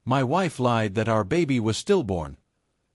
My wife lied that our baby was stillborn.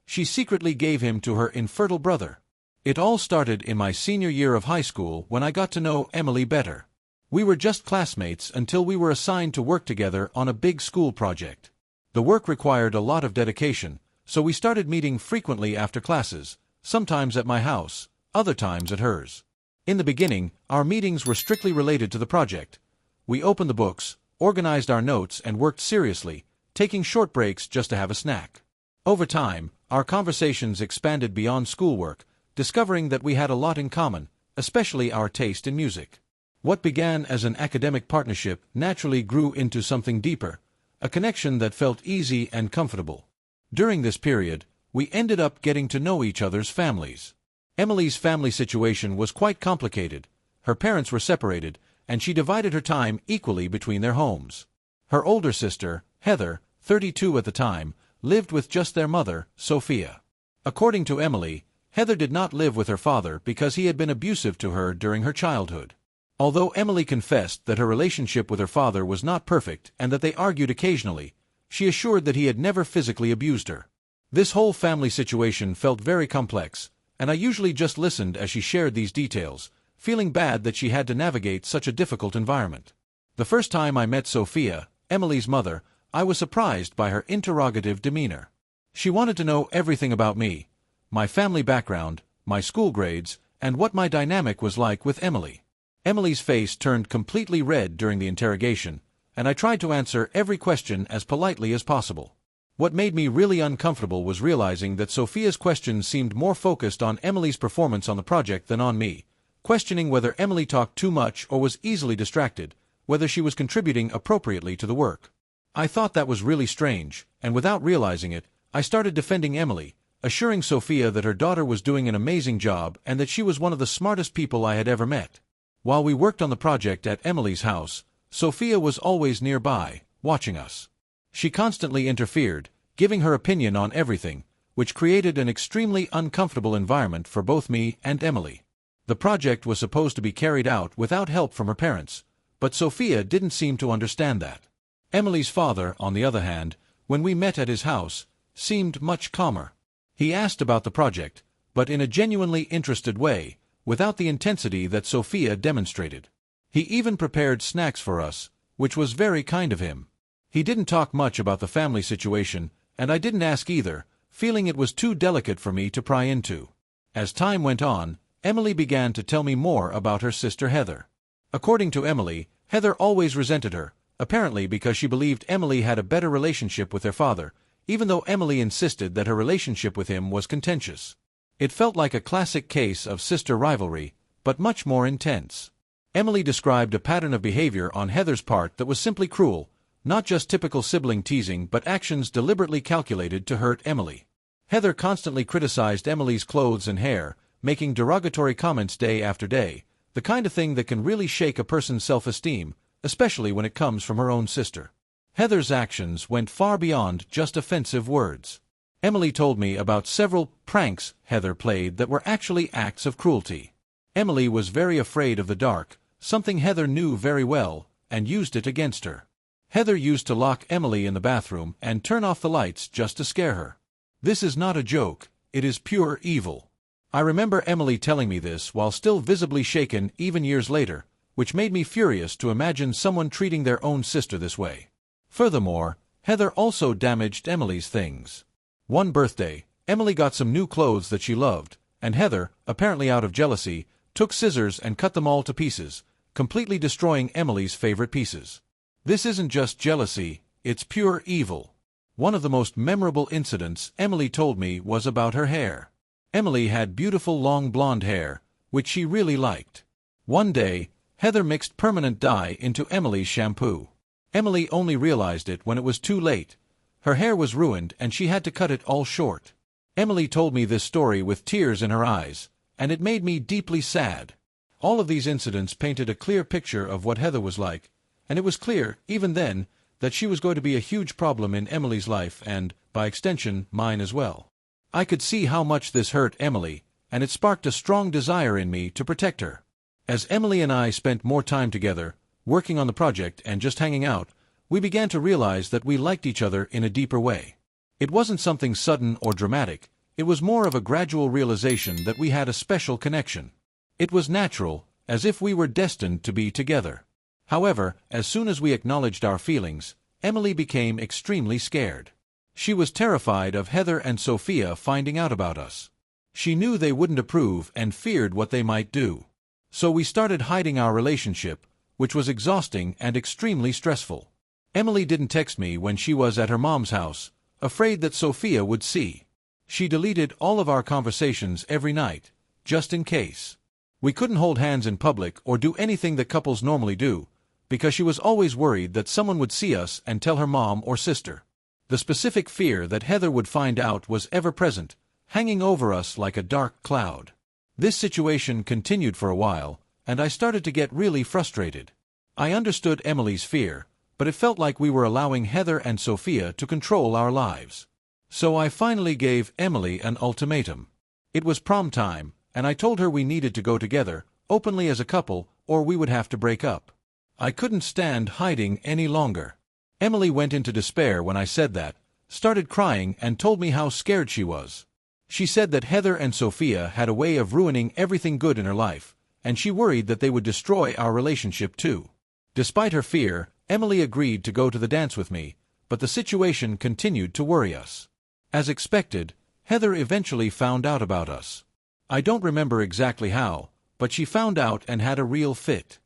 She secretly gave him to her infertile brother. It all started in my senior year of high school when I got to know Emily better. We were just classmates until we were assigned to work together on a big school project. The work required a lot of dedication, so we started meeting frequently after classes, sometimes at my house, other times at hers. In the beginning, our meetings were strictly related to the project. We opened the books, organized our notes, and worked seriously, taking short breaks just to have a snack. Over time, our conversations expanded beyond schoolwork, discovering that we had a lot in common, especially our taste in music. What began as an academic partnership naturally grew into something deeper, a connection that felt easy and comfortable. During this period, we ended up getting to know each other's families. Emily's family situation was quite complicated. Her parents were separated, and she divided her time equally between their homes. Her older sister, Heather, 32 at the time, lived with just their mother, Sophia. According to Emily, Heather did not live with her father because he had been abusive to her during her childhood. Although Emily confessed that her relationship with her father was not perfect and that they argued occasionally, she assured that he had never physically abused her. This whole family situation felt very complex, and I usually just listened as she shared these details, feeling bad that she had to navigate such a difficult environment. The first time I met Sophia, Emily's mother, I was surprised by her interrogative demeanor. She wanted to know everything about me, my family background, my school grades, and what my dynamic was like with Emily. Emily's face turned completely red during the interrogation, and I tried to answer every question as politely as possible. What made me really uncomfortable was realizing that Sophia's questions seemed more focused on Emily's performance on the project than on me, questioning whether Emily talked too much or was easily distracted, whether she was contributing appropriately to the work. I thought that was really strange, and without realizing it, I started defending Emily, assuring Sophia that her daughter was doing an amazing job and that she was one of the smartest people I had ever met. While we worked on the project at Emily's house, Sophia was always nearby, watching us. She constantly interfered, giving her opinion on everything, which created an extremely uncomfortable environment for both me and Emily. The project was supposed to be carried out without help from her parents, but Sophia didn't seem to understand that. Emily's father, on the other hand, when we met at his house, seemed much calmer. He asked about the project, but in a genuinely interested way, without the intensity that Sophia demonstrated. He even prepared snacks for us, which was very kind of him. He didn't talk much about the family situation, and I didn't ask either, feeling it was too delicate for me to pry into. As time went on, Emily began to tell me more about her sister Heather. According to Emily, Heather always resented her, apparently because she believed Emily had a better relationship with her father, even though Emily insisted that her relationship with him was contentious. It felt like a classic case of sister rivalry, but much more intense. Emily described a pattern of behavior on Heather's part that was simply cruel, not just typical sibling teasing but actions deliberately calculated to hurt Emily. Heather constantly criticized Emily's clothes and hair, making derogatory comments day after day, the kind of thing that can really shake a person's self-esteem, especially when it comes from her own sister. Heather's actions went far beyond just offensive words. Emily told me about several pranks Heather played that were actually acts of cruelty. Emily was very afraid of the dark, something Heather knew very well, and used it against her. Heather used to lock Emily in the bathroom and turn off the lights just to scare her. This is not a joke, it is pure evil. I remember Emily telling me this while still visibly shaken even years later, which made me furious to imagine someone treating their own sister this way. Furthermore, Heather also damaged Emily's things. One birthday, Emily got some new clothes that she loved, and Heather, apparently out of jealousy, took scissors and cut them all to pieces, completely destroying Emily's favorite pieces. This isn't just jealousy, it's pure evil. One of the most memorable incidents Emily told me was about her hair. Emily had beautiful long blonde hair, which she really liked. One day, Heather mixed permanent dye into Emily's shampoo. Emily only realized it when it was too late. Her hair was ruined and she had to cut it all short. Emily told me this story with tears in her eyes, and it made me deeply sad. All of these incidents painted a clear picture of what Heather was like, and it was clear, even then, that she was going to be a huge problem in Emily's life and, by extension, mine as well. I could see how much this hurt Emily, and it sparked a strong desire in me to protect her. As Emily and I spent more time together, working on the project and just hanging out, We began to realize that we liked each other in a deeper way. It wasn't something sudden or dramatic, it was more of a gradual realization that we had a special connection. It was natural, as if we were destined to be together. However, as soon as we acknowledged our feelings, Emily became extremely scared. She was terrified of Heather and Sophia finding out about us. She knew they wouldn't approve and feared what they might do. So we started hiding our relationship, which was exhausting and extremely stressful. Emily didn't text me when she was at her mom's house, afraid that Sophia would see. She deleted all of our conversations every night, just in case. We couldn't hold hands in public or do anything that couples normally do, because she was always worried that someone would see us and tell her mom or sister. The specific fear that Heather would find out was ever present, hanging over us like a dark cloud. This situation continued for a while, and I started to get really frustrated. I understood Emily's fear, but it felt like we were allowing Heather and Sophia to control our lives. So I finally gave Emily an ultimatum. It was prom time, and I told her we needed to go together, openly as a couple, or we would have to break up. I couldn't stand hiding any longer. Emily went into despair when I said that, started crying and told me how scared she was. She said that Heather and Sophia had a way of ruining everything good in her life, and she worried that they would destroy our relationship too. Despite her fear, Emily agreed to go to the dance with me, but the situation continued to worry us. As expected, Heather eventually found out about us. I don't remember exactly how, but she found out and had a real fit.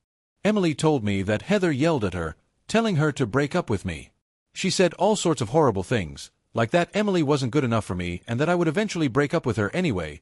Emily told me that Heather yelled at her, telling her to break up with me. She said all sorts of horrible things, like that Emily wasn't good enough for me and that I would eventually break up with her anyway.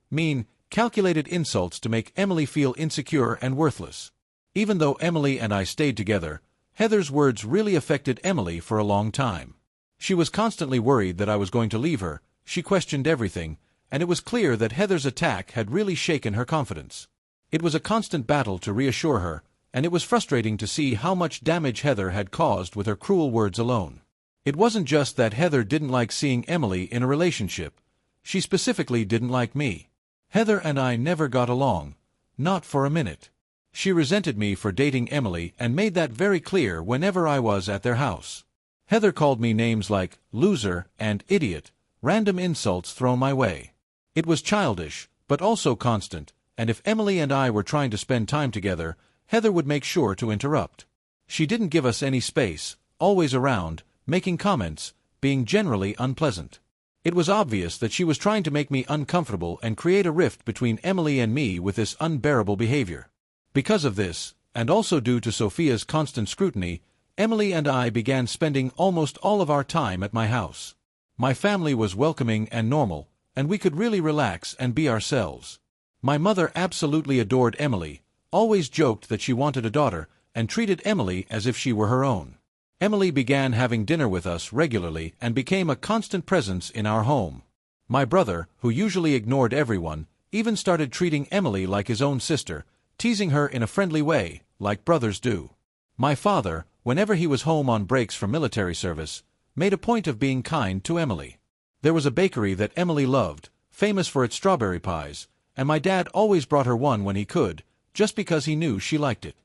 Mean, calculated insults to make Emily feel insecure and worthless. Even though Emily and I stayed together, Heather's words really affected Emily for a long time. She was constantly worried that I was going to leave her, she questioned everything, and it was clear that Heather's attack had really shaken her confidence. It was a constant battle to reassure her, and it was frustrating to see how much damage Heather had caused with her cruel words alone. It wasn't just that Heather didn't like seeing Emily in a relationship. She specifically didn't like me. Heather and I never got along. Not for a minute. She resented me for dating Emily and made that very clear whenever I was at their house. Heather called me names like loser and idiot, random insults thrown my way. It was childish, but also constant, and if Emily and I were trying to spend time together, Heather would make sure to interrupt. She didn't give us any space, always around, making comments, being generally unpleasant. It was obvious that she was trying to make me uncomfortable and create a rift between Emily and me with this unbearable behavior. Because of this, and also due to Sophia's constant scrutiny, Emily and I began spending almost all of our time at my house. My family was welcoming and normal, and we could really relax and be ourselves. My mother absolutely adored Emily, always joked that she wanted a daughter, and treated Emily as if she were her own. Emily began having dinner with us regularly and became a constant presence in our home. My brother, who usually ignored everyone, even started treating Emily like his own sister, teasing her in a friendly way, like brothers do. My father, whenever he was home on breaks from military service, made a point of being kind to Emily. There was a bakery that Emily loved, famous for its strawberry pies, and my dad always brought her one when he could, just because he knew she liked it.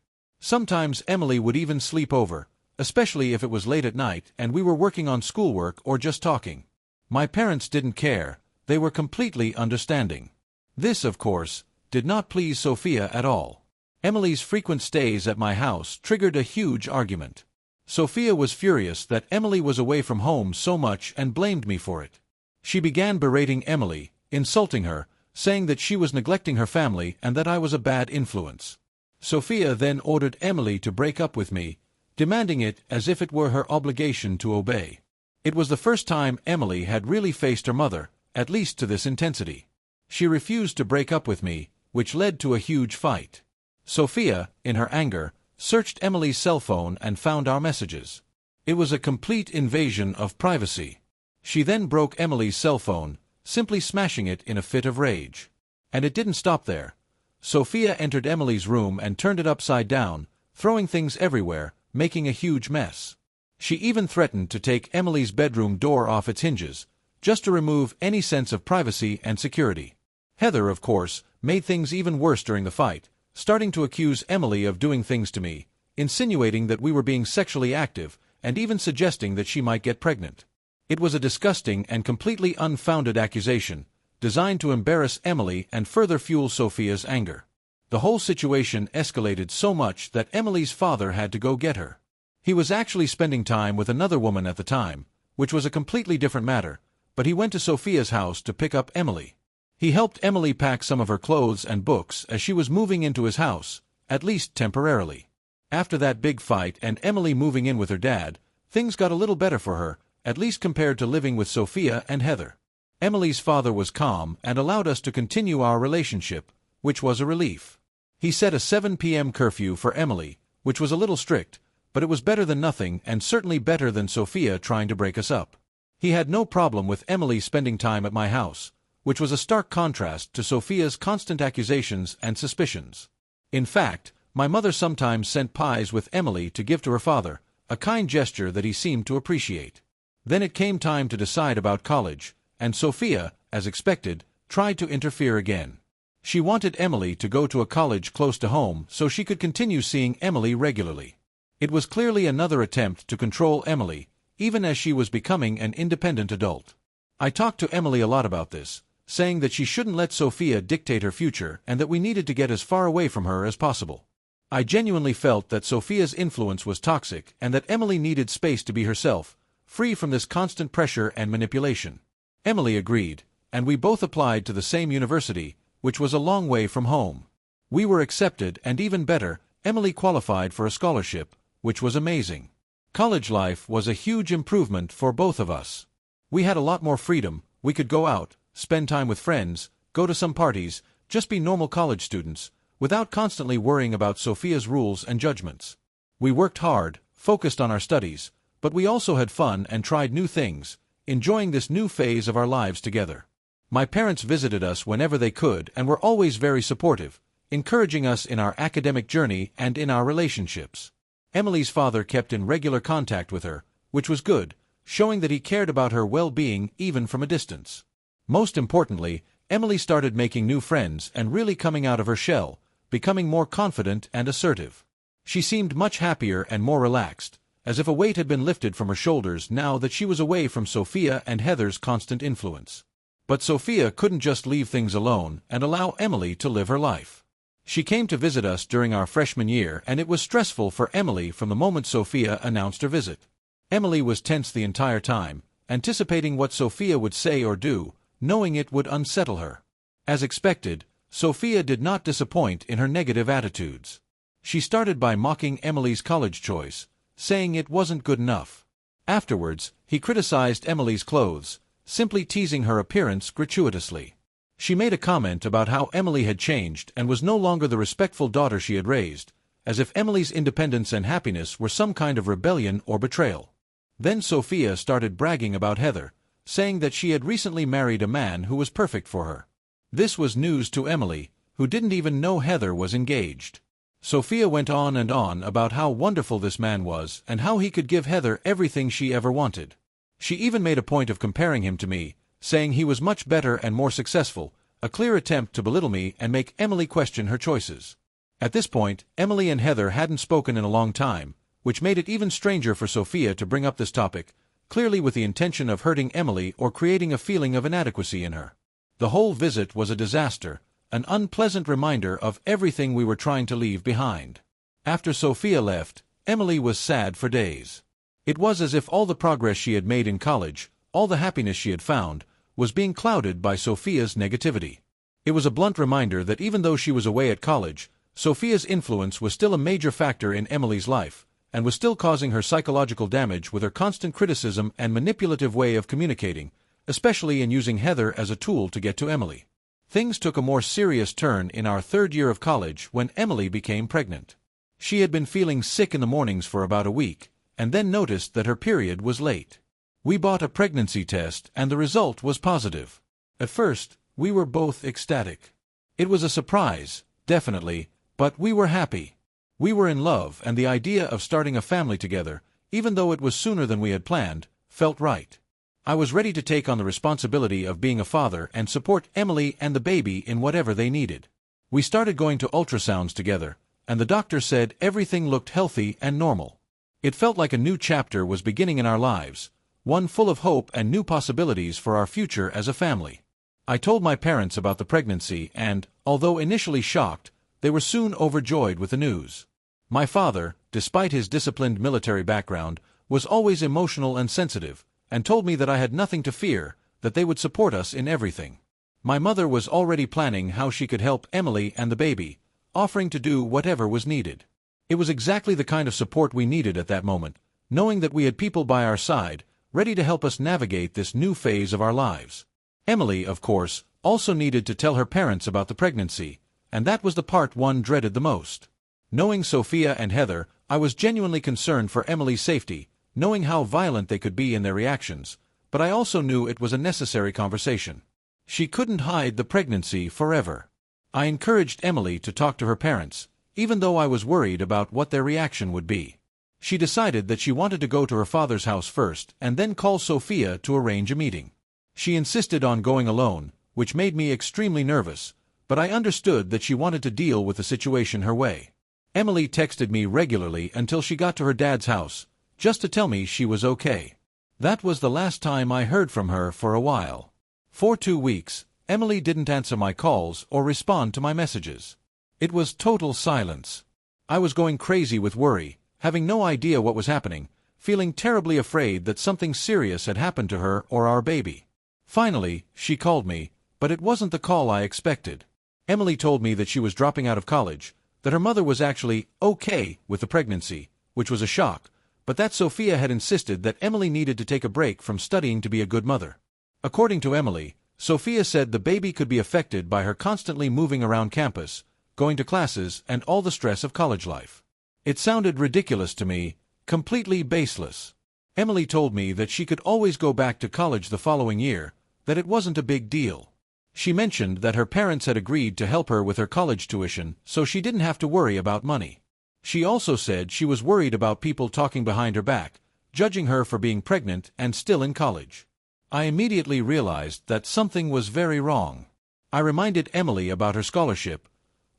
Sometimes Emily would even sleep over, especially if it was late at night and we were working on schoolwork or just talking. My parents didn't care, they were completely understanding. This, of course, did not please Sophia at all. Emily's frequent stays at my house triggered a huge argument. Sophia was furious that Emily was away from home so much and blamed me for it. She began berating Emily, insulting her, saying that she was neglecting her family and that I was a bad influence. Sophia then ordered Emily to break up with me, demanding it as if it were her obligation to obey. It was the first time Emily had really faced her mother, at least to this intensity. She refused to break up with me, which led to a huge fight. Sophia, in her anger, searched Emily's cell phone and found our messages. It was a complete invasion of privacy. She then broke Emily's cell phone, simply smashing it in a fit of rage. And it didn't stop there. Sophia entered Emily's room and turned it upside down, throwing things everywhere, making a huge mess. She even threatened to take Emily's bedroom door off its hinges, just to remove any sense of privacy and security. Heather, of course, made things even worse during the fight, starting to accuse Emily of doing things to me, insinuating that we were being sexually active, and even suggesting that she might get pregnant. It was a disgusting and completely unfounded accusation, designed to embarrass Emily and further fuel Sophia's anger. The whole situation escalated so much that Emily's father had to go get her. He was actually spending time with another woman at the time, which was a completely different matter, but he went to Sophia's house to pick up Emily. He helped Emily pack some of her clothes and books as she was moving into his house, at least temporarily. After that big fight and Emily moving in with her dad, things got a little better for her, at least compared to living with Sophia and Heather. Emily's father was calm and allowed us to continue our relationship, which was a relief. He set a 7 p.m. curfew for Emily, which was a little strict, but it was better than nothing and certainly better than Sophia trying to break us up. He had no problem with Emily spending time at my house, which was a stark contrast to Sophia's constant accusations and suspicions. In fact, my mother sometimes sent pies with Emily to give to her father, a kind gesture that he seemed to appreciate. Then it came time to decide about college, and Sophia, as expected, tried to interfere again. She wanted Emily to go to a college close to home so she could continue seeing Emily regularly. It was clearly another attempt to control Emily, even as she was becoming an independent adult. I talked to Emily a lot about this, saying that she shouldn't let Sophia dictate her future and that we needed to get as far away from her as possible. I genuinely felt that Sophia's influence was toxic and that Emily needed space to be herself, free from this constant pressure and manipulation. Emily agreed, and we both applied to the same university, which was a long way from home. We were accepted, and even better, Emily qualified for a scholarship, which was amazing. College life was a huge improvement for both of us. We had a lot more freedom, we could go out, spend time with friends, go to some parties, just be normal college students, without constantly worrying about Sophia's rules and judgments. We worked hard, focused on our studies, but we also had fun and tried new things, enjoying this new phase of our lives together. My parents visited us whenever they could and were always very supportive, encouraging us in our academic journey and in our relationships. Emily's father kept in regular contact with her, which was good, showing that he cared about her well-being even from a distance. Most importantly, Emily started making new friends and really coming out of her shell, becoming more confident and assertive. She seemed much happier and more relaxed, as if a weight had been lifted from her shoulders now that she was away from Sophia and Heather's constant influence. But Sophia couldn't just leave things alone and allow Emily to live her life. She came to visit us during our freshman year, and it was stressful for Emily from the moment Sophia announced her visit. Emily was tense the entire time, anticipating what Sophia would say or do, knowing it would unsettle her. As expected, Sophia did not disappoint in her negative attitudes. She started by mocking Emily's college choice, saying it wasn't good enough. Afterwards, he criticized Emily's clothes, simply teasing her appearance gratuitously. She made a comment about how Emily had changed and was no longer the respectful daughter she had raised, as if Emily's independence and happiness were some kind of rebellion or betrayal. Then Sophia started bragging about Heather, saying that she had recently married a man who was perfect for her. This was news to Emily, who didn't even know Heather was engaged. Sophia went on and on about how wonderful this man was and how he could give Heather everything she ever wanted. She even made a point of comparing him to me, saying he was much better and more successful, a clear attempt to belittle me and make Emily question her choices. At this point, Emily and Heather hadn't spoken in a long time, which made it even stranger for Sophia to bring up this topic, clearly with the intention of hurting Emily or creating a feeling of inadequacy in her. The whole visit was a disaster, an unpleasant reminder of everything we were trying to leave behind. After Sophia left, Emily was sad for days. It was as if all the progress she had made in college, all the happiness she had found, was being clouded by Sophia's negativity. It was a blunt reminder that even though she was away at college, Sophia's influence was still a major factor in Emily's life, and was still causing her psychological damage with her constant criticism and manipulative way of communicating, especially in using Heather as a tool to get to Emily. Things took a more serious turn in our third year of college when Emily became pregnant. She had been feeling sick in the mornings for about a week, and then noticed that her period was late. We bought a pregnancy test and the result was positive. At first, we were both ecstatic. It was a surprise, definitely, but we were happy. We were in love, and the idea of starting a family together, even though it was sooner than we had planned, felt right. I was ready to take on the responsibility of being a father and support Emily and the baby in whatever they needed. We started going to ultrasounds together, and the doctor said everything looked healthy and normal. It felt like a new chapter was beginning in our lives, one full of hope and new possibilities for our future as a family. I told my parents about the pregnancy and, although initially shocked, they were soon overjoyed with the news. My father, despite his disciplined military background, was always emotional and sensitive, and told me that I had nothing to fear, that they would support us in everything. My mother was already planning how she could help Emily and the baby, offering to do whatever was needed. It was exactly the kind of support we needed at that moment, knowing that we had people by our side, ready to help us navigate this new phase of our lives. Emily, of course, also needed to tell her parents about the pregnancy, and that was the part one dreaded the most. Knowing Sophia and Heather, I was genuinely concerned for Emily's safety, knowing how violent they could be in their reactions, but I also knew it was a necessary conversation. She couldn't hide the pregnancy forever. I encouraged Emily to talk to her parents, even though I was worried about what their reaction would be. She decided that she wanted to go to her father's house first and then call Sophia to arrange a meeting. She insisted on going alone, which made me extremely nervous, but I understood that she wanted to deal with the situation her way. Emily texted me regularly until she got to her dad's house, just to tell me she was okay. That was the last time I heard from her for a while. For 2 weeks, Emily didn't answer my calls or respond to my messages. It was total silence. I was going crazy with worry, having no idea what was happening, feeling terribly afraid that something serious had happened to her or our baby. Finally, she called me, but it wasn't the call I expected. Emily told me that she was dropping out of college, that her mother was actually okay with the pregnancy, which was a shock, but that Sophia had insisted that Emily needed to take a break from studying to be a good mother. According to Emily, Sophia said the baby could be affected by her constantly moving around campus, going to classes, and all the stress of college life. It sounded ridiculous to me, completely baseless. Emily told me that she could always go back to college the following year, that it wasn't a big deal. She mentioned that her parents had agreed to help her with her college tuition, so she didn't have to worry about money. She also said she was worried about people talking behind her back, judging her for being pregnant and still in college. I immediately realized that something was very wrong. I reminded Emily about her scholarship.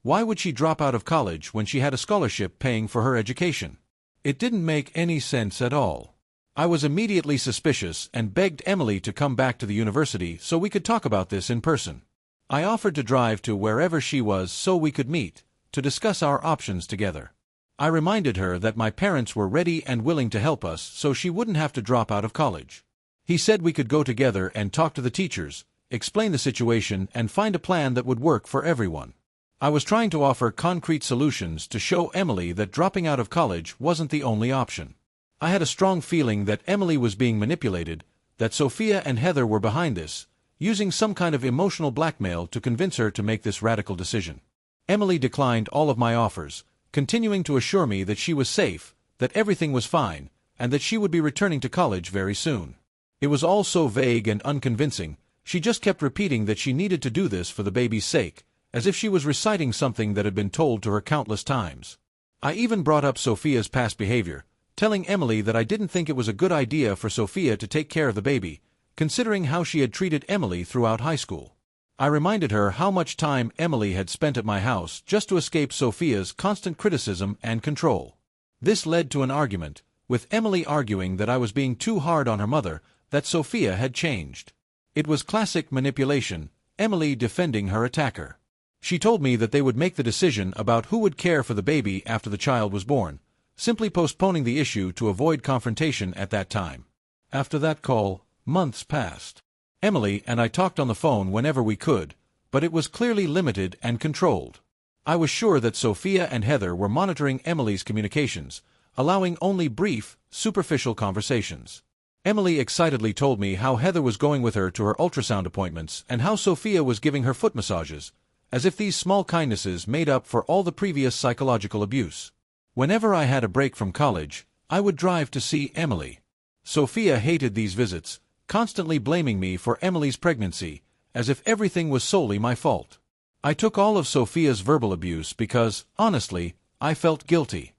Why would she drop out of college when she had a scholarship paying for her education? It didn't make any sense at all. I was immediately suspicious and begged Emily to come back to the university so we could talk about this in person. I offered to drive to wherever she was so we could meet, to discuss our options together. I reminded her that my parents were ready and willing to help us so she wouldn't have to drop out of college. He said we could go together and talk to the teachers, explain the situation, and find a plan that would work for everyone. I was trying to offer concrete solutions to show Emily that dropping out of college wasn't the only option. I had a strong feeling that Emily was being manipulated, that Sophia and Heather were behind this, using some kind of emotional blackmail to convince her to make this radical decision. Emily declined all of my offers, continuing to assure me that she was safe, that everything was fine, and that she would be returning to college very soon. It was all so vague and unconvincing. She just kept repeating that she needed to do this for the baby's sake, as if she was reciting something that had been told to her countless times. I even brought up Sophia's past behavior, telling Emily that I didn't think it was a good idea for Sophia to take care of the baby, considering how she had treated Emily throughout high school. I reminded her how much time Emily had spent at my house just to escape Sophia's constant criticism and control. This led to an argument, with Emily arguing that I was being too hard on her mother, that Sophia had changed. It was classic manipulation, Emily defending her attacker. She told me that they would make the decision about who would care for the baby after the child was born, simply postponing the issue to avoid confrontation at that time. After that call, months passed. Emily and I talked on the phone whenever we could, but it was clearly limited and controlled. I was sure that Sophia and Heather were monitoring Emily's communications, allowing only brief, superficial conversations. Emily excitedly told me how Heather was going with her to her ultrasound appointments and how Sophia was giving her foot massages, as if these small kindnesses made up for all the previous psychological abuse. Whenever I had a break from college, I would drive to see Emily. Sophia hated these visits, constantly blaming me for Emily's pregnancy, as if everything was solely my fault. I took all of Sophia's verbal abuse because, honestly, I felt guilty.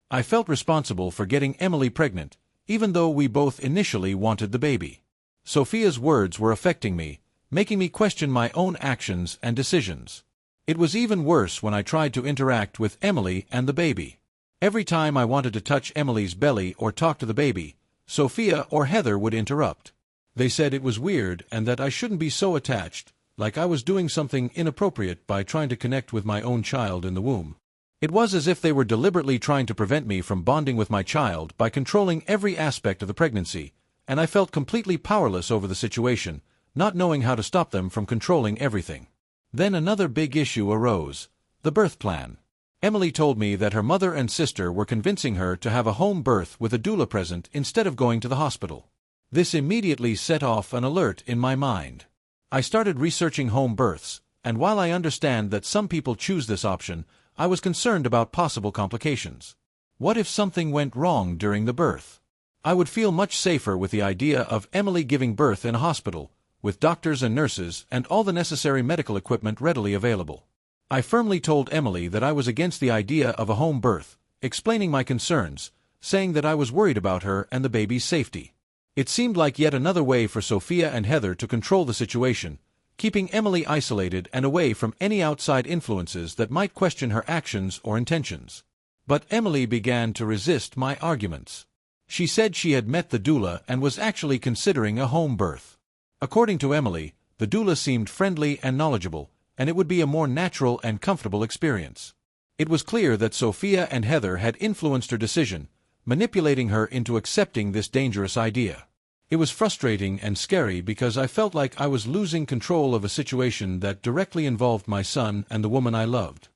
I felt responsible for getting Emily pregnant, even though we both initially wanted the baby. Sophia's words were affecting me, making me question my own actions and decisions. It was even worse when I tried to interact with Emily and the baby. Every time I wanted to touch Emily's belly or talk to the baby, Sophia or Heather would interrupt. They said it was weird and that I shouldn't be so attached, like I was doing something inappropriate by trying to connect with my own child in the womb. It was as if they were deliberately trying to prevent me from bonding with my child by controlling every aspect of the pregnancy, and I felt completely powerless over the situation, not knowing how to stop them from controlling everything. Then another big issue arose: the birth plan. Emily told me that her mother and sister were convincing her to have a home birth with a doula present instead of going to the hospital. This immediately set off an alert in my mind. I started researching home births, and while I understand that some people choose this option, I was concerned about possible complications. What if something went wrong during the birth? I would feel much safer with the idea of Emily giving birth in a hospital, with doctors and nurses and all the necessary medical equipment readily available. I firmly told Emily that I was against the idea of a home birth, explaining my concerns, saying that I was worried about her and the baby's safety. It seemed like yet another way for Sophia and Heather to control the situation, keeping Emily isolated and away from any outside influences that might question her actions or intentions. But Emily began to resist my arguments. She said she had met the doula and was actually considering a home birth. According to Emily, the doula seemed friendly and knowledgeable, and it would be a more natural and comfortable experience. It was clear that Sophia and Heather had influenced her decision, manipulating her into accepting this dangerous idea. It was frustrating and scary because I felt like I was losing control of a situation that directly involved my son and the woman I loved.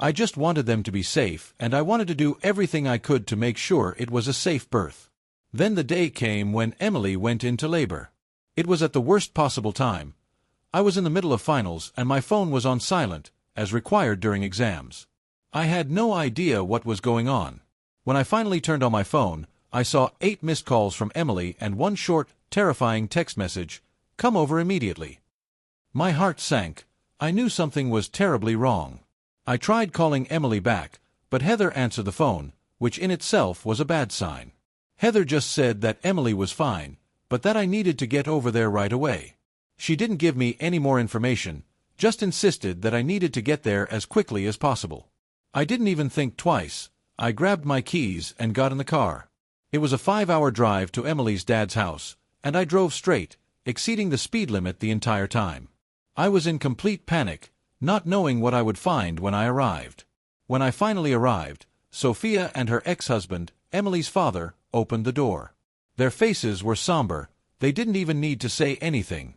I just wanted them to be safe, and I wanted to do everything I could to make sure it was a safe birth. Then the day came when Emily went into labor. It was at the worst possible time. I was in the middle of finals and my phone was on silent, as required during exams. I had no idea what was going on. When I finally turned on my phone, I saw 8 missed calls from Emily and one short, terrifying text message: "Come over immediately." My heart sank. I knew something was terribly wrong. I tried calling Emily back, but Heather answered the phone, which in itself was a bad sign. Heather just said that Emily was fine, but that I needed to get over there right away. She didn't give me any more information, just insisted that I needed to get there as quickly as possible. I didn't even think twice. I grabbed my keys and got in the car. It was a 5-hour drive to Emily's dad's house, and I drove straight, exceeding the speed limit the entire time. I was in complete panic, not knowing what I would find when I arrived. When I finally arrived, Sophia and her ex-husband, Emily's father, opened the door. Their faces were somber. They didn't even need to say anything.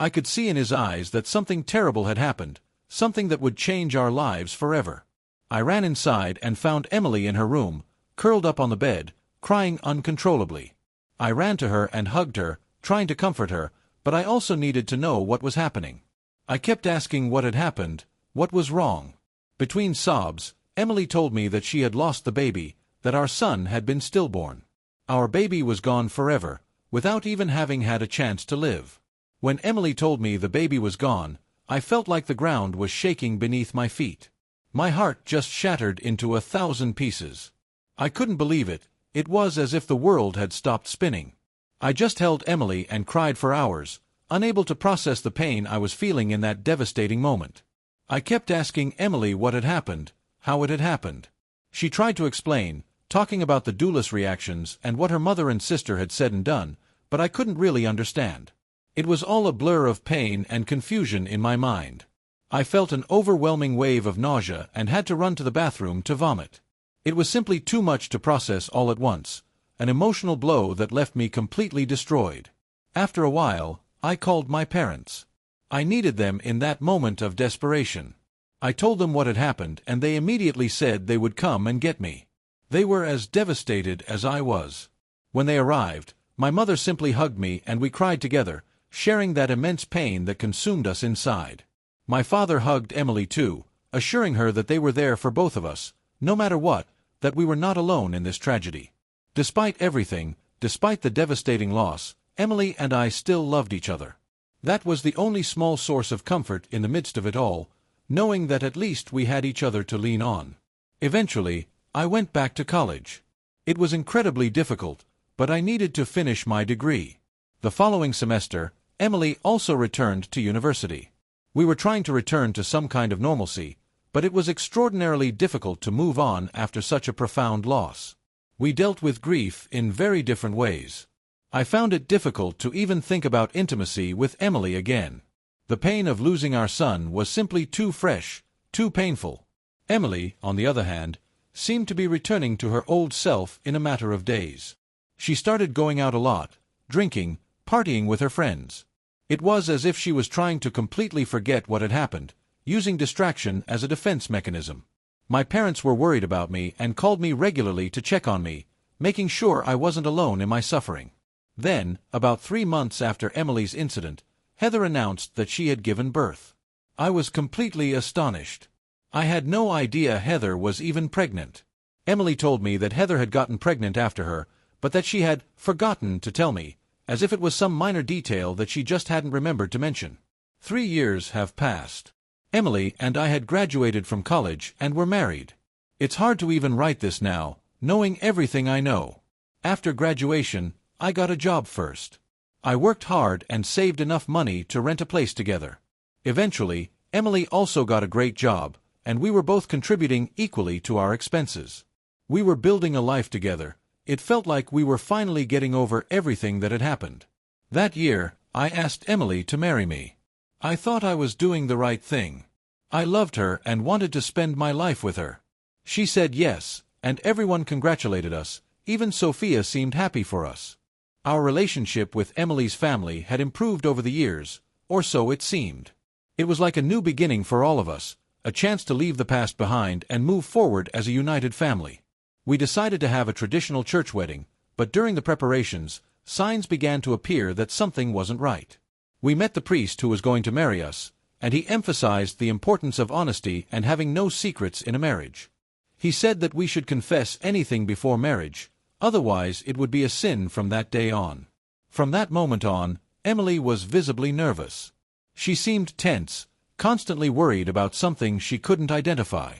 I could see in his eyes that something terrible had happened, something that would change our lives forever. I ran inside and found Emily in her room, curled up on the bed, crying uncontrollably. I ran to her and hugged her, trying to comfort her, but I also needed to know what was happening. I kept asking what had happened, what was wrong. Between sobs, Emily told me that she had lost the baby, that our son had been stillborn. Our baby was gone forever, without even having had a chance to live. When Emily told me the baby was gone, I felt like the ground was shaking beneath my feet. My heart just shattered into 1,000 pieces. I couldn't believe it. It was as if the world had stopped spinning. I just held Emily and cried for hours, unable to process the pain I was feeling in that devastating moment. I kept asking Emily what had happened, how it had happened. She tried to explain, talking about the doula's reactions and what her mother and sister had said and done, but I couldn't really understand. It was all a blur of pain and confusion in my mind. I felt an overwhelming wave of nausea and had to run to the bathroom to vomit. It was simply too much to process all at once, an emotional blow that left me completely destroyed. After a while, I called my parents. I needed them in that moment of desperation. I told them what had happened and they immediately said they would come and get me. They were as devastated as I was. When they arrived, my mother simply hugged me and we cried together, sharing that immense pain that consumed us inside. My father hugged Emily too, assuring her that they were there for both of us, no matter what, that we were not alone in this tragedy. Despite everything, despite the devastating loss, Emily and I still loved each other. That was the only small source of comfort in the midst of it all, knowing that at least we had each other to lean on. Eventually, I went back to college. It was incredibly difficult, but I needed to finish my degree. The following semester, Emily also returned to university. We were trying to return to some kind of normalcy, But it was extraordinarily difficult to move on after such a profound loss. We dealt with grief in very different ways. I found it difficult to even think about intimacy with Emily again. The pain of losing our son was simply too fresh, too painful. Emily, on the other hand, seemed to be returning to her old self in a matter of days. She started going out a lot, drinking, partying with her friends. It was as if she was trying to completely forget what had happened, using distraction as a defense mechanism. My parents were worried about me and called me regularly to check on me, making sure I wasn't alone in my suffering. Then, about 3 months after Emily's incident, Heather announced that she had given birth. I was completely astonished. I had no idea Heather was even pregnant. Emily told me that Heather had gotten pregnant after her, but that she had forgotten to tell me, as if it was some minor detail that she just hadn't remembered to mention. 3 years have passed. Emily and I had graduated from college and were married. It's hard to even write this now, knowing everything I know. After graduation, I got a job first. I worked hard and saved enough money to rent a place together. Eventually, Emily also got a great job, and we were both contributing equally to our expenses. We were building a life together. It felt like we were finally getting over everything that had happened. That year, I asked Emily to marry me. I thought I was doing the right thing. I loved her and wanted to spend my life with her. She said yes, and everyone congratulated us. Even Sophia seemed happy for us. Our relationship with Emily's family had improved over the years, or so it seemed. It was like a new beginning for all of us, a chance to leave the past behind and move forward as a united family. We decided to have a traditional church wedding, but during the preparations, signs began to appear that something wasn't right. We met the priest who was going to marry us, and he emphasized the importance of honesty and having no secrets in a marriage. He said that we should confess anything before marriage, otherwise it would be a sin from that day on. From that moment on, Emily was visibly nervous. She seemed tense, constantly worried about something she couldn't identify.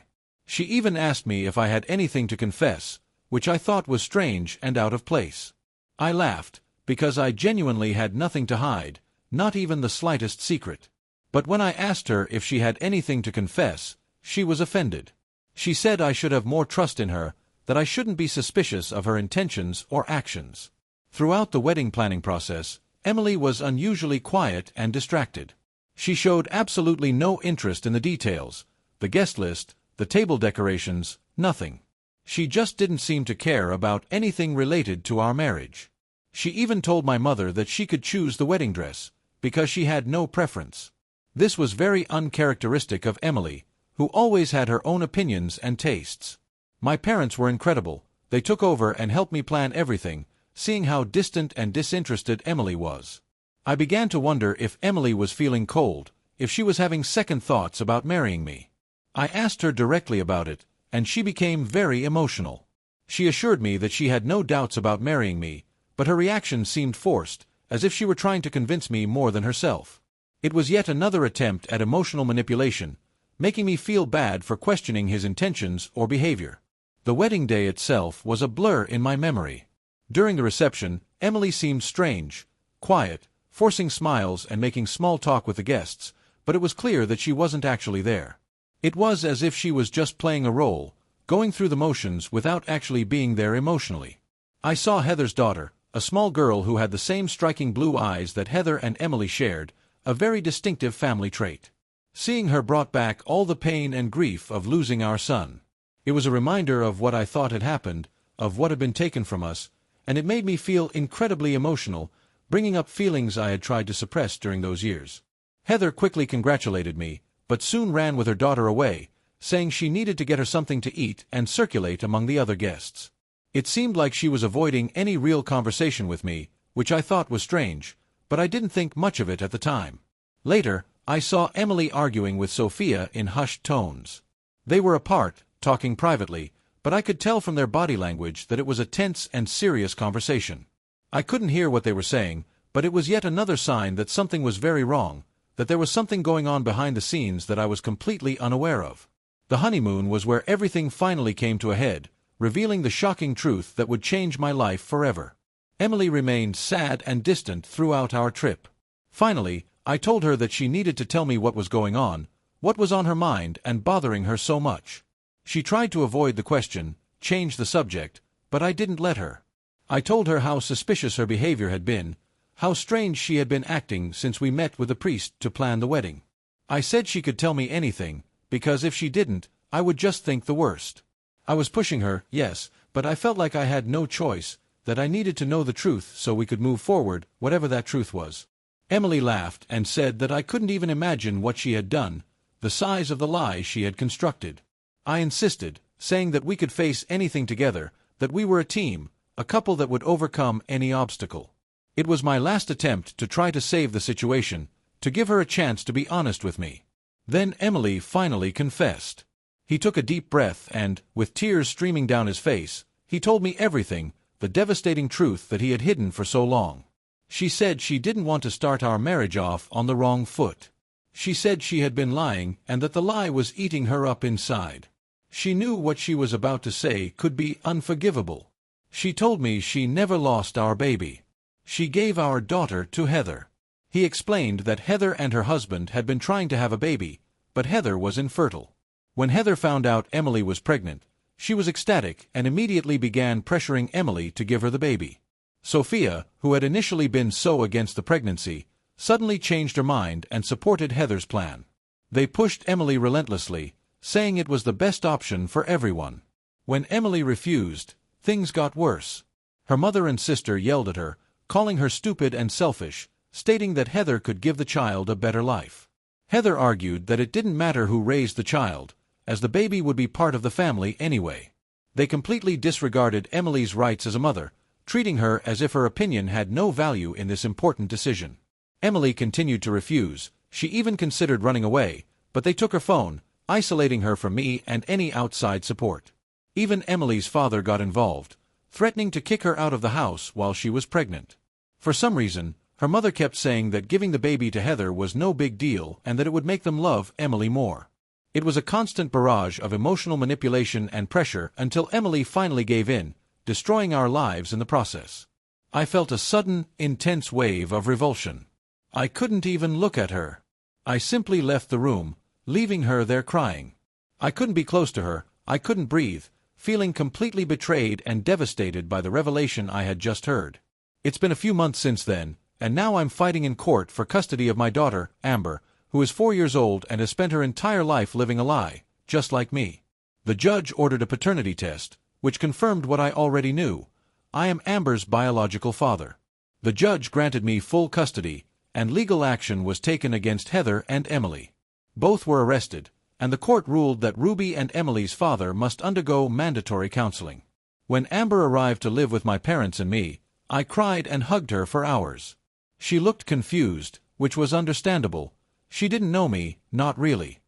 She even asked me if I had anything to confess, which I thought was strange and out of place. I laughed, because I genuinely had nothing to hide, not even the slightest secret. But when I asked her if she had anything to confess, she was offended. She said I should have more trust in her, that I shouldn't be suspicious of her intentions or actions. Throughout the wedding planning process, Emily was unusually quiet and distracted. She showed absolutely no interest in the details, the guest list, the table decorations, nothing. She just didn't seem to care about anything related to our marriage. She even told my mother that she could choose the wedding dress, because she had no preference. This was very uncharacteristic of Emily, who always had her own opinions and tastes. My parents were incredible. They took over and helped me plan everything, seeing how distant and disinterested Emily was. I began to wonder if Emily was feeling cold, if she was having second thoughts about marrying me. I asked her directly about it, and she became very emotional. She assured me that she had no doubts about marrying me, but her reaction seemed forced, as if she were trying to convince me more than herself. It was yet another attempt at emotional manipulation, making me feel bad for questioning his intentions or behavior. The wedding day itself was a blur in my memory. During the reception, Emily seemed strange, quiet, forcing smiles and making small talk with the guests, but it was clear that she wasn't actually there. It was as if she was just playing a role, going through the motions without actually being there emotionally. I saw Heather's daughter, a small girl who had the same striking blue eyes that Heather and Emily shared, a very distinctive family trait. Seeing her brought back all the pain and grief of losing our son. It was a reminder of what I thought had happened, of what had been taken from us, and it made me feel incredibly emotional, bringing up feelings I had tried to suppress during those years. Heather quickly congratulated me, but soon ran with her daughter away, saying she needed to get her something to eat and circulate among the other guests. It seemed like she was avoiding any real conversation with me, which I thought was strange, but I didn't think much of it at the time. Later, I saw Emily arguing with Sophia in hushed tones. They were apart, talking privately, but I could tell from their body language that it was a tense and serious conversation. I couldn't hear what they were saying, but it was yet another sign that something was very wrong, that there was something going on behind the scenes that I was completely unaware of. The honeymoon was where everything finally came to a head, revealing the shocking truth that would change my life forever. Emily remained sad and distant throughout our trip. Finally, I told her that she needed to tell me what was going on, What was on her mind and bothering her so much? She tried to avoid the question, change the subject, but I didn't let her. I told her how suspicious her behavior had been, how strange she had been acting since we met with the priest to plan the wedding. I said she could tell me anything, because if she didn't, I would just think the worst. I was pushing her, yes, but I felt like I had no choice, that I needed to know the truth so we could move forward, whatever that truth was. Emily laughed and said that I couldn't even imagine what she had done, the size of the lie she had constructed. I insisted, saying that we could face anything together, that we were a team, a couple that would overcome any obstacle. It was my last attempt to try to save the situation, to give her a chance to be honest with me. Then Emily finally confessed. He took a deep breath and, with tears streaming down his face, he told me everything, the devastating truth that he had hidden for so long. She said she didn't want to start our marriage off on the wrong foot. She said she had been lying and that the lie was eating her up inside. She knew what she was about to say could be unforgivable. She told me she never lost our baby. She gave our daughter to Heather. He explained that Heather and her husband had been trying to have a baby, but Heather was infertile. When Heather found out Emily was pregnant, she was ecstatic and immediately began pressuring Emily to give her the baby. Sophia, who had initially been so against the pregnancy, suddenly changed her mind and supported Heather's plan. They pushed Emily relentlessly, saying it was the best option for everyone. When Emily refused, things got worse. Her mother and sister yelled at her, calling her stupid and selfish, stating that Heather could give the child a better life. Heather argued that it didn't matter who raised the child, as the baby would be part of the family anyway. They completely disregarded Emily's rights as a mother, treating her as if her opinion had no value in this important decision. Emily continued to refuse. She even considered running away, but they took her phone, isolating her from me and any outside support. Even Emily's father got involved, threatening to kick her out of the house while she was pregnant. For some reason, her mother kept saying that giving the baby to Heather was no big deal and that it would make them love Emily more. It was a constant barrage of emotional manipulation and pressure until Emily finally gave in, destroying our lives in the process. I felt a sudden, intense wave of revulsion. I couldn't even look at her. I simply left the room, leaving her there crying. I couldn't be close to her, I couldn't breathe, feeling completely betrayed and devastated by the revelation I had just heard. It's been a few months since then, and now I'm fighting in court for custody of my daughter, Amber, who is 4 years old and has spent her entire life living a lie, just like me. The judge ordered a paternity test, which confirmed what I already knew. I am Amber's biological father. The judge granted me full custody, and legal action was taken against Heather and Emily. Both were arrested, and the court ruled that Ruby and Emily's father must undergo mandatory counseling. When Amber arrived to live with my parents and me, I cried and hugged her for hours. She looked confused, which was understandable. She didn't know me, not really.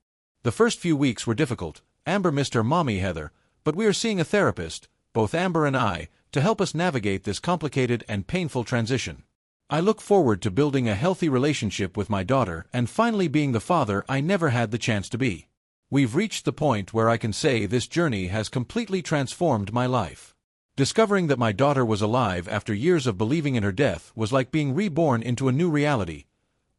The first few weeks were difficult. Amber missed her mommy Heather, but we are seeing a therapist, both Amber and I, to help us navigate this complicated and painful transition. I look forward to building a healthy relationship with my daughter and finally being the father I never had the chance to be. We've reached the point where I can say this journey has completely transformed my life. Discovering that my daughter was alive after years of believing in her death was like being reborn into a new reality.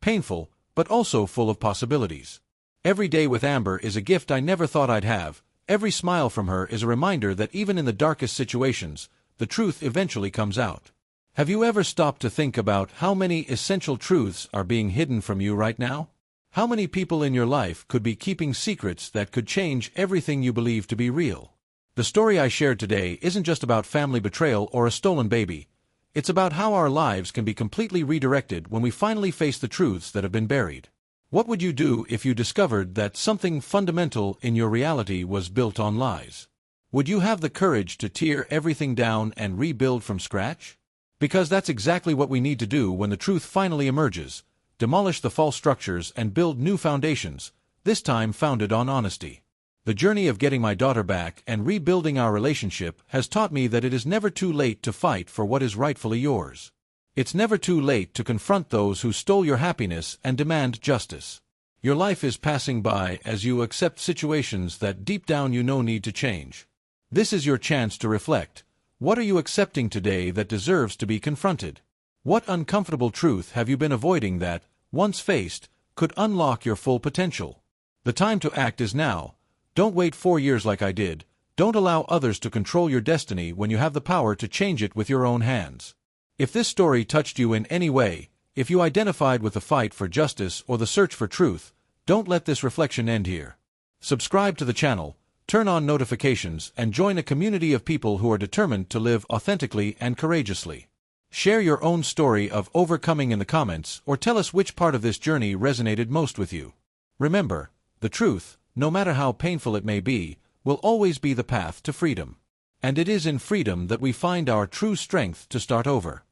Painful, but also full of possibilities. Every day with Amber is a gift I never thought I'd have. Every smile from her is a reminder that even in the darkest situations, the truth eventually comes out. Have you ever stopped to think about how many essential truths are being hidden from you right now? How many people in your life could be keeping secrets that could change everything you believe to be real? The story I shared today isn't just about family betrayal or a stolen baby. It's about how our lives can be completely redirected when we finally face the truths that have been buried. What would you do if you discovered that something fundamental in your reality was built on lies? Would you have the courage to tear everything down and rebuild from scratch? Because that's exactly what we need to do when the truth finally emerges. Demolish the false structures and build new foundations, this time founded on honesty. The journey of getting my daughter back and rebuilding our relationship has taught me that it is never too late to fight for what is rightfully yours. It's never too late to confront those who stole your happiness and demand justice. Your life is passing by as you accept situations that deep down you know need to change. This is your chance to reflect. What are you accepting today that deserves to be confronted? What uncomfortable truth have you been avoiding that, once faced, could unlock your full potential? The time to act is now. Don't wait 4 years like I did. Don't allow others to control your destiny when you have the power to change it with your own hands. If this story touched you in any way, if you identified with the fight for justice or the search for truth, don't let this reflection end here. Subscribe to the channel, turn on notifications, and join a community of people who are determined to live authentically and courageously. Share your own story of overcoming in the comments, or tell us which part of this journey resonated most with you. Remember, the truth, no matter how painful it may be, will always be the path to freedom. And it is in freedom that we find our true strength to start over.